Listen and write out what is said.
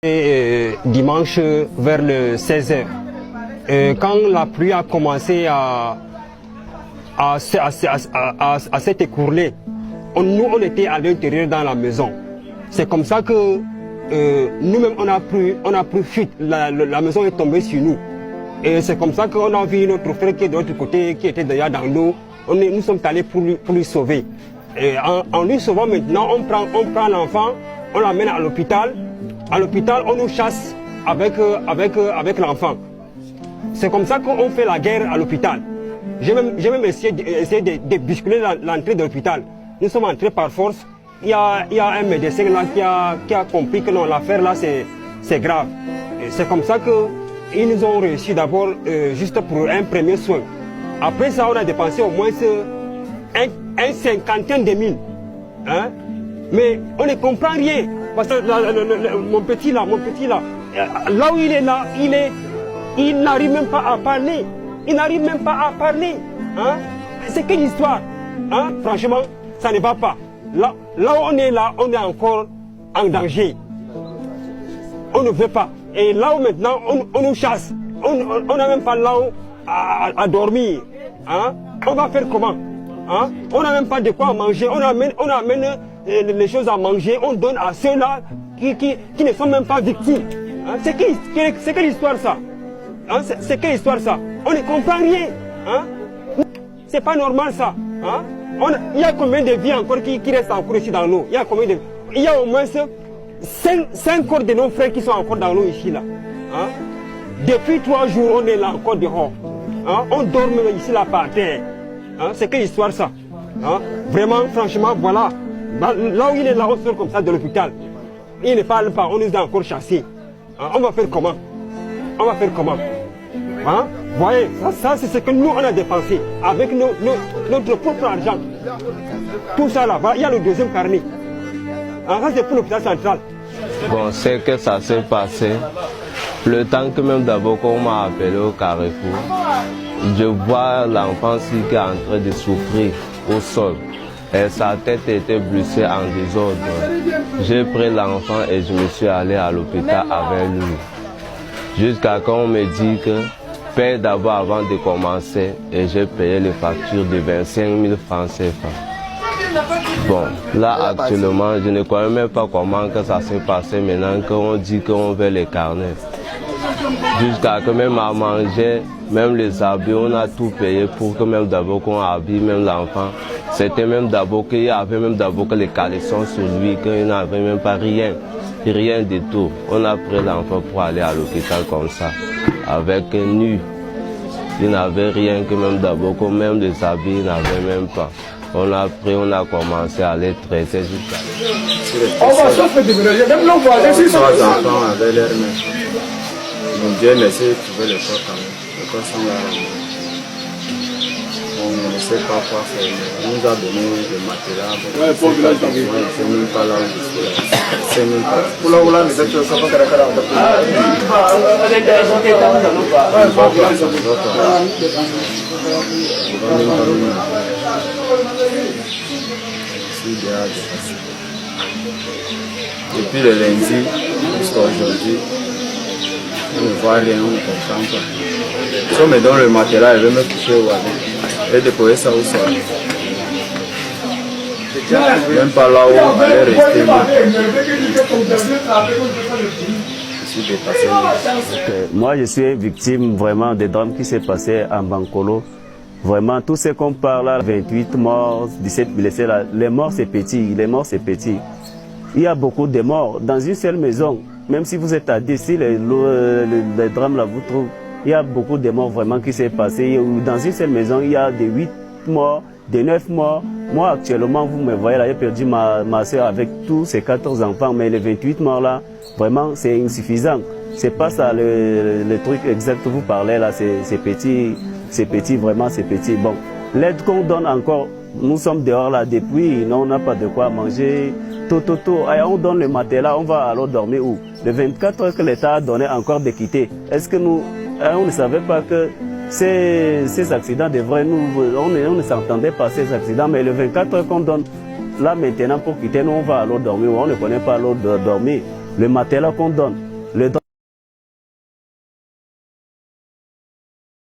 Dimanche vers le 16h. Quand la pluie a commencé à s'être écourlée, nous on était à l'intérieur dans la maison. C'est comme ça que nous-mêmes on a pris fuite. La maison est tombée sur nous. Et c'est comme ça qu'on a vu notre frère qui est de l'autre côté, qui était déjà dans l'eau. Nous sommes allés pour lui sauver. Et en lui sauvant maintenant, on prend l'enfant, on l'amène à l'hôpital. À l'hôpital, on nous chasse avec l'enfant. C'est comme ça qu'on fait la guerre à l'hôpital. J'ai même essayé de bousculer l'entrée de l'hôpital. Nous sommes entrés par force. Il y a un médecin là qui a compris que l'affaire là c'est grave. C'est comme ça qu'ils nous ont réussi d'abord juste pour un premier soin. Après ça, on a dépensé au moins un cinquantaine de mille. Hein? Mais on ne comprend rien. Parce que mon petit là, là où il est là, il n'arrive même pas à parler. Il n'arrive même pas à parler. Hein? C'est quelle histoire? Hein? Franchement, ça ne va pas. Là où on est là, on est encore en danger. On ne veut pas. Et là où maintenant, on nous chasse. On n'a même pas là où à dormir. Hein? On va faire comment? Hein? On n'a même pas de quoi manger. On amène les choses à manger. On donne à ceux-là qui ne sont même pas victimes. Hein? C'est quelle histoire ça? Hein? C'est quelle histoire ça? On ne comprend rien. Hein? C'est pas normal ça. Hein? Il y a combien de vies encore qui restent encore ici dans l'eau? Il y a au moins 5 corps de nos frères qui sont encore dans l'eau ici là. Hein? Depuis 3 jours, on est là encore dehors. Hein? On dort même ici là par terre. Hein? C'est quelle histoire ça? Hein? Vraiment, franchement, voilà. Là où il est là, on sort comme ça de l'hôpital. Il ne parle pas, on nous a encore chassés. Hein? On va faire comment? On va faire comment? Hein? Vous voyez, ça c'est ce que nous on a dépensé avec notre propre argent. Tout ça là, il y a le deuxième carnet. Hein? Ça c'est pour l'hôpital central. Bon, c'est que ça s'est passé. Le temps que même d'abord qu'on m'a appelé au Carrefour, je vois l'enfant qui est en train de souffrir au sol. Et sa tête était blessée en désordre. J'ai pris l'enfant et je me suis allé à l'hôpital avec lui. Jusqu'à quand on me dit que paye d'abord avant de commencer et j'ai payé les factures de 25 000 francs CFA. Bon, là actuellement, je ne connais même pas comment que ça s'est passé maintenant qu'on dit qu'on veut les carnets. Jusqu'à que même à manger, même les habits, on a tout payé pour que même d'abord qu'on habille même l'enfant. C'était même d'abord qu'il y avait même d'abord que les caleçons sur lui, qu'il n'avait même pas rien du tout. On a pris l'enfant pour aller à l'hôpital comme ça, avec nu. Il n'avait rien que même d'abord, que même les habits, il n'avait même pas. On a pris, on a commencé à les traiter jusqu'à... On va se faire déménager, même l'on voit les 6 enfants avec leur mère. Donc Dieu merci, tu veux les faire quand même. Les corps sont là. On ne sait pas quoi faire. On nous a donné le matériel. Ouais, pour le village d'Anguille. C'est même pas là où je suis. C'est même pas. Pour là où là, nous étions capables de faire la depuis le lundi jusqu'à aujourd'hui, on ne voit rien, on ne comprend pas. Si on me donne le matériel, je vais me coucher au avec et déposer ça au sol. Même pas là où on allait rester. Je suis dépassé. Moi, je suis victime vraiment des drames qui s'est passé en Bankolo. Vraiment, tout ce qu'on parle là, 28 morts, 17 blessés, là, les morts c'est petit, Il y a beaucoup de morts dans une seule maison. Même si vous êtes à 10, si les drames là vous trouvent, il y a beaucoup de morts vraiment qui s'est passé. Dans une seule maison, il y a des 8 morts, des 9 morts. Moi actuellement, vous me voyez là, j'ai perdu ma soeur avec tous ses 14 enfants, mais les 28 morts là, vraiment c'est insuffisant. C'est pas ça le truc exact que vous parlez là, c'est petit, vraiment c'est petit. Bon, l'aide qu'on donne encore, nous sommes dehors là depuis, on n'a pas de quoi manger, tout. On donne le matin, on va alors dormir où? Le 24 heures que l'État a donné encore de quitter, est-ce que nous, on ne savait pas que ces accidents devraient on ne s'entendait pas ces accidents, mais le 24 heures qu'on donne là maintenant pour quitter, nous on va alors dormir, on ne connaît pas l'autre dormir, le matelas qu'on donne. Le drame